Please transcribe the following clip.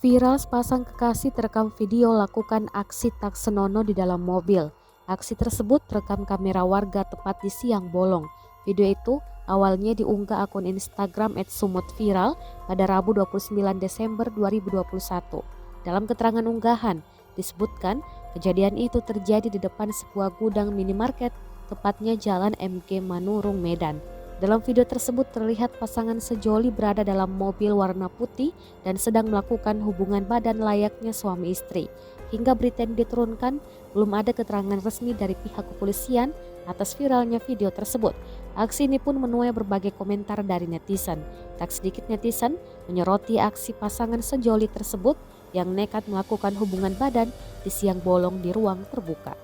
Viral sepasang kekasih terekam video lakukan aksi tak senonoh di dalam mobil. Aksi tersebut terekam kamera warga tepat di siang bolong. Video itu awalnya diunggah akun Instagram @sumutviral pada Rabu 29 Desember 2021. Dalam keterangan unggahan, disebutkan kejadian itu terjadi di depan sebuah gudang minimarket, tepatnya Jalan MG Manurung, Medan. Dalam video tersebut terlihat pasangan sejoli berada dalam mobil warna putih dan sedang melakukan hubungan badan layaknya suami istri. Hingga berita ini diturunkan, belum ada keterangan resmi dari pihak kepolisian atas viralnya video tersebut. Aksi ini pun menuai berbagai komentar dari netizen. Tak sedikit netizen menyoroti aksi pasangan sejoli tersebut yang nekat melakukan hubungan badan di siang bolong di ruang terbuka.